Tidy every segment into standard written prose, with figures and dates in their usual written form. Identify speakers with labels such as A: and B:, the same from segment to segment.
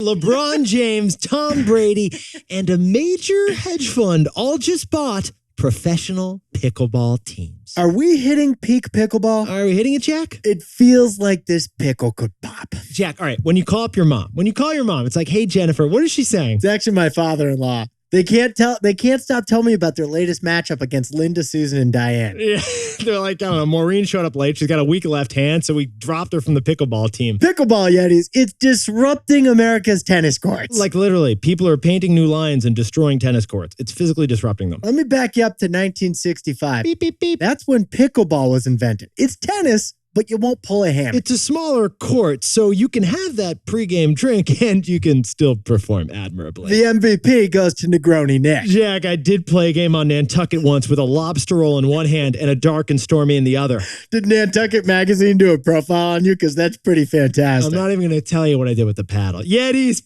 A: LeBron James, Tom Brady, and a major hedge fund all just bought professional pickleball teams.
B: Are we hitting peak pickleball?
A: Are we hitting it, Jack?
B: It feels like this pickle could pop.
A: Jack, all right, when you call up your mom, it's like, hey, Jennifer, what is she saying?
B: It's actually my father-in-law. They can't stop telling me about their latest matchup against Linda, Susan, and Diane.
A: Yeah, they're like, I don't know, Maureen showed up late. She's got a weak left hand, so we dropped her from the pickleball team.
B: Pickleball, Yetis, it's disrupting America's tennis courts.
A: Like literally, people are painting new lines and destroying tennis courts. It's physically disrupting them.
B: Let me back you up to 1965.
A: Beep, beep, beep.
B: That's when pickleball was invented. It's tennis, but you won't pull a hammer.
A: It's a smaller court, so you can have that pregame drink and you can still perform admirably.
B: The MVP goes to Negroni Nick.
A: Jack, I did play a game on Nantucket once with a lobster roll in one hand and a dark and stormy in the other.
B: Did Nantucket Magazine do a profile on you? Because that's pretty fantastic.
A: I'm not even going to tell you what I did with the paddle. Yetis!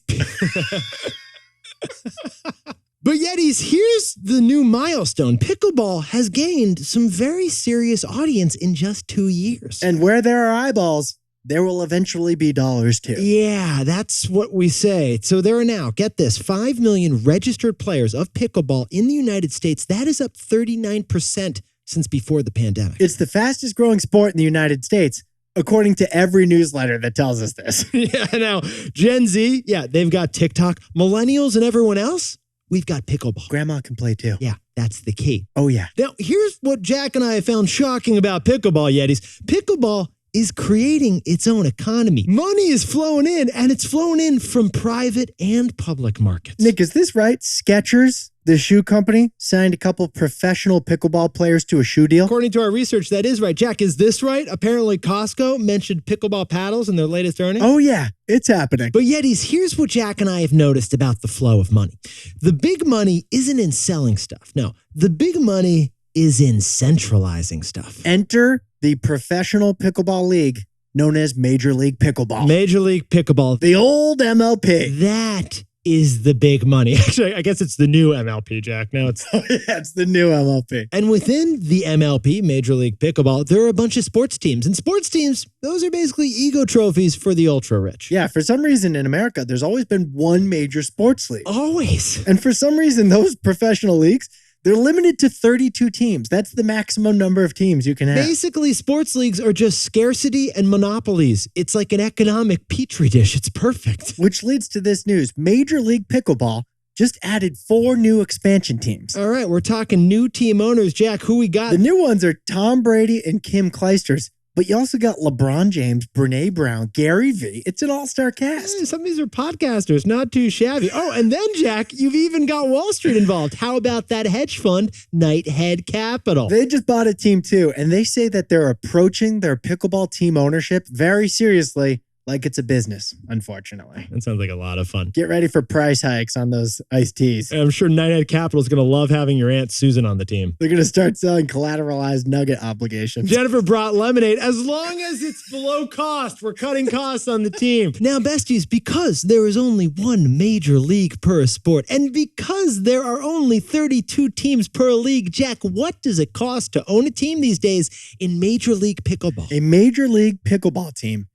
A: But Yetis, here's the new milestone. Pickleball has gained some very serious audience in just 2 years.
B: And where there are eyeballs, there will eventually be dollars too.
A: Yeah, that's what we say. So there are now, get this, 5 million registered players of pickleball in the United States. That is up 39% since before the pandemic.
B: It's the fastest growing sport in the United States, according to every newsletter that tells us this.
A: Yeah, now, Gen Z, yeah, they've got TikTok. Millennials and everyone else, we've got pickleball.
B: Grandma can play too.
A: Yeah, that's the key.
B: Oh, yeah.
A: Now, here's what Jack and I have found shocking about pickleball, Yetis. Pickleball is creating its own economy. Money is flowing in, and it's flowing in from private and public markets.
B: Nick, is this right? Skechers, the shoe company, signed a couple professional pickleball players to a shoe deal?
A: According to our research, that is right. Jack, is this right? Apparently, Costco mentioned pickleball paddles in their latest earnings.
B: Oh, yeah. It's happening.
A: But Yetis, here's what Jack and I have noticed about the flow of money. The big money isn't in selling stuff. No, the big money is in centralizing stuff.
B: Enter the professional pickleball league known as Major League Pickleball.
A: Major League Pickleball.
B: The old MLP.
A: That is the big money. Actually, I guess it's the new MLP, Jack. Now it's
B: Oh, yeah, it's the new MLP.
A: And within the MLP, Major League Pickleball, there are a bunch of sports teams. And sports teams, those are basically ego trophies for the ultra rich.
B: Yeah, for some reason in America, there's always been one major sports league.
A: Always.
B: And for some reason, those professional leagues, they're limited to 32 teams. That's the maximum number of teams you can have.
A: Basically, sports leagues are just scarcity and monopolies. It's like an economic petri dish. It's perfect.
B: Which leads to this news. Major League Pickleball just added 4 new expansion teams.
A: All right, we're talking new team owners. Jack, who we got?
B: The new ones are Tom Brady and Kim Clijsters. But you also got LeBron James, Brene Brown, Gary Vee. It's an all-star cast.
A: Some of these are podcasters, not too shabby. Oh, and then, Jack, you've even got Wall Street involved. How about that hedge fund, Nighthead Capital?
B: They just bought a team too, and they say that they're approaching their pickleball team ownership very seriously, like it's a business, unfortunately.
A: That sounds like a lot of fun.
B: Get ready for price hikes on those iced teas.
A: I'm sure Nighthead Capital is going to love having your Aunt Susan on the team.
B: They're going to start selling collateralized nugget obligations.
A: Jennifer brought lemonade. As long as it's below cost, we're cutting costs on the team. Now, besties, because there is only one major league per sport, and because there are only 32 teams per league, Jack, what does it cost to own a team these days in Major League Pickleball?
B: A Major League Pickleball team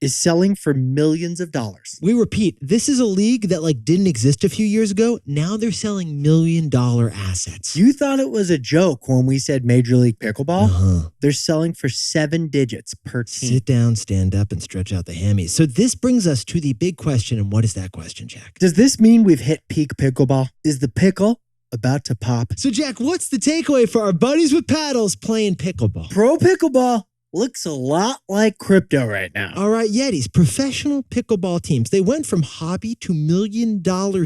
B: is selling for millions of dollars.
A: We repeat, this is a league that didn't exist a few years ago. Now they're selling $1 million assets.
B: You thought it was a joke when we said Major League Pickleball? They're selling for 7 digits per team.
A: Sit down, stand up, and stretch out the hammies. So this brings us to the big question. And what is that question, Jack?
B: Does this mean we've hit peak pickleball? Is the pickle about to pop?
A: So Jack, what's the takeaway for our buddies with paddles playing pickleball?
B: Pro Pickleball looks a lot like crypto right now.
A: All right, Yetis, professional pickleball teams. They went from hobby to $1 million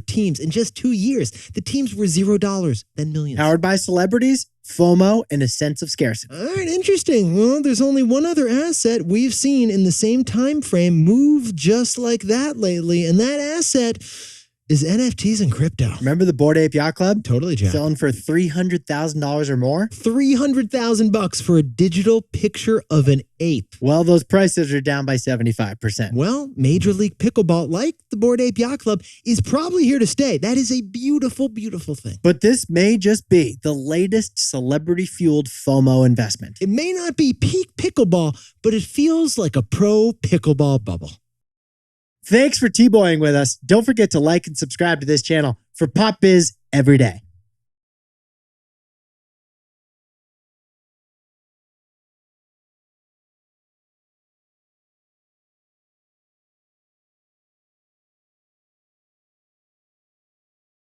A: teams in just 2 years. The teams were $0, then millions.
B: Powered by celebrities, FOMO, and a sense of scarcity.
A: All right, interesting. Well, there's only one other asset we've seen in the same time frame move just like that lately, and that asset is NFTs and crypto.
B: Remember the Bored Ape Yacht Club?
A: Totally, Jack.
B: Selling for $300,000 or more?
A: $300,000 for a digital picture of an ape.
B: Well, those prices are down by 75%.
A: Well, Major League Pickleball, like the Bored Ape Yacht Club, is probably here to stay. That is a beautiful, beautiful thing.
B: But this may just be the latest celebrity-fueled FOMO investment.
A: It may not be peak pickleball, but it feels like a pro pickleball bubble.
B: Thanks for T-boying with us. Don't forget to like and subscribe to this channel for Pop Biz every day.